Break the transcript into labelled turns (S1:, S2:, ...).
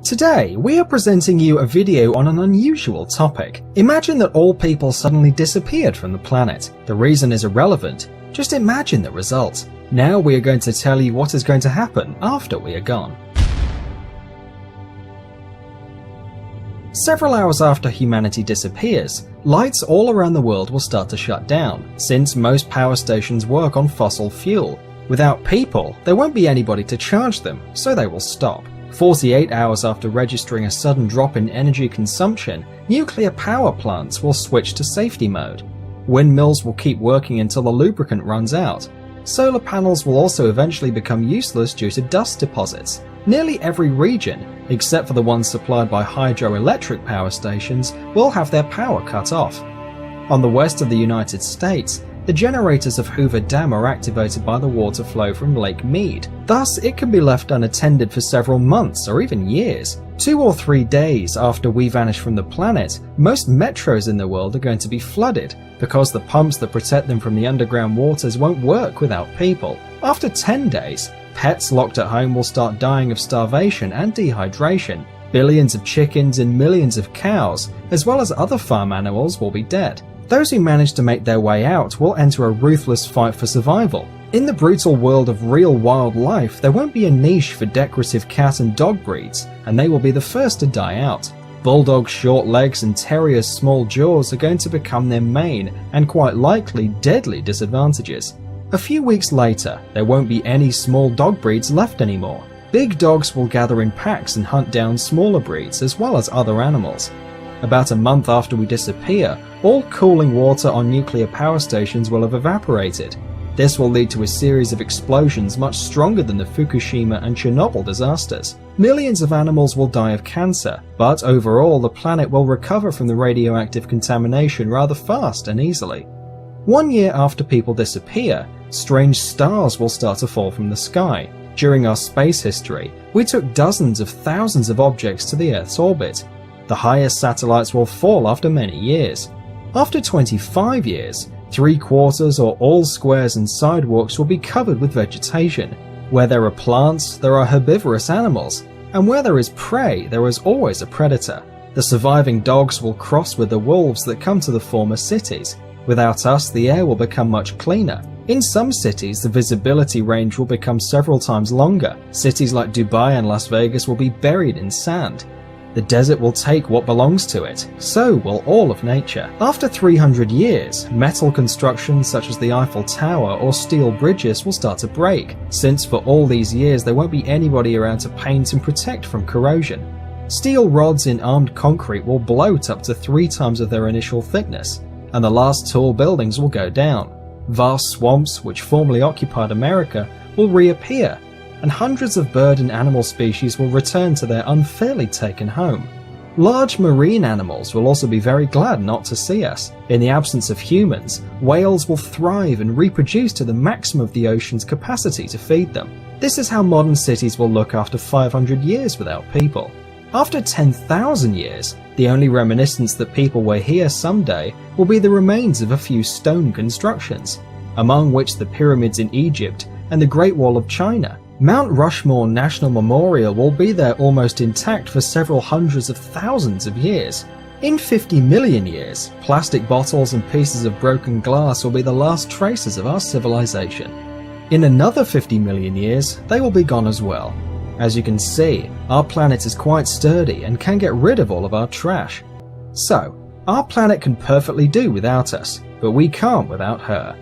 S1: Today, we are presenting you a video on an unusual topic. Imagine that all people suddenly disappeared from the planet. The reason is irrelevant, just imagine the result. Now we are going to tell you what is going to happen after we are gone. Several hours after humanity disappears, lights all around the world will start to shut down, since most power stations work on fossil fuel. Without people, there won't be anybody to charge them, so they will stop. 48 hours after registering a sudden drop in energy consumption, nuclear power plants will switch to safety mode. Windmills will keep working until the lubricant runs out. Solar panels will also eventually become useless due to dust deposits. Nearly every region, except for the ones supplied by hydroelectric power stations, will have their power cut off. On the west of the United States, the generators of Hoover Dam are activated by the water flow from Lake Mead. Thus, it can be left unattended for several months or even years. 2 or 3 days after we vanish from the planet, most metros in the world are going to be flooded because the pumps that protect them from the underground waters won't work without people. After 10 days, pets locked at home will start dying of starvation and dehydration. Billions of chickens and millions of cows, as well as other farm animals, will be dead. Those who manage to make their way out will enter a ruthless fight for survival. In the brutal world of real wildlife, there won't be a niche for decorative cat and dog breeds, and they will be the first to die out. Bulldogs' short legs and terriers' small jaws are going to become their main, and quite likely deadly, disadvantages. A few weeks later, there won't be any small dog breeds left anymore. Big dogs will gather in packs and hunt down smaller breeds as well as other animals. About a month after we disappear, all cooling water on nuclear power stations will have evaporated. This will lead to a series of explosions much stronger than the Fukushima and Chernobyl disasters. Millions of animals will die of cancer, but overall the planet will recover from the radioactive contamination rather fast and easily. 1 year after people disappear, strange stars will start to fall from the sky. During our space history, we took dozens of thousands of objects to the Earth's orbit. The highest satellites will fall after many years. After 25 years, 3/4 or all squares and sidewalks will be covered with vegetation. Where there are plants, there are herbivorous animals, and where there is prey, there is always a predator. The surviving dogs will cross with the wolves that come to the former cities. Without us, the air will become much cleaner. In some cities, the visibility range will become several times longer. Cities like Dubai and Las Vegas will be buried in sand. The desert will take what belongs to it, so will all of nature. After 300 years, metal constructions such as the Eiffel Tower or steel bridges will start to break, since for all these years there won't be anybody around to paint and protect from corrosion. Steel rods in armed concrete will bloat up to 3 times of their initial thickness, and the last tall buildings will go down. Vast swamps, which formerly occupied America, will reappear, and hundreds of bird and animal species will return to their unfairly taken home. Large marine animals will also be very glad not to see us. In the absence of humans, whales will thrive and reproduce to the maximum of the ocean's capacity to feed them. This is how modern cities will look after 500 years without people. After 10,000 years, the only reminiscence that people were here someday will be the remains of a few stone constructions, among which the pyramids in Egypt and the Great Wall of China. Mount Rushmore National Memorial will be there almost intact for several hundreds of thousands of years. In 50 million years, plastic bottles and pieces of broken glass will be the last traces of our civilization. In another 50 million years, they will be gone as well. As you can see, our planet is quite sturdy and can get rid of all of our trash. So, our planet can perfectly do without us, but we can't without her.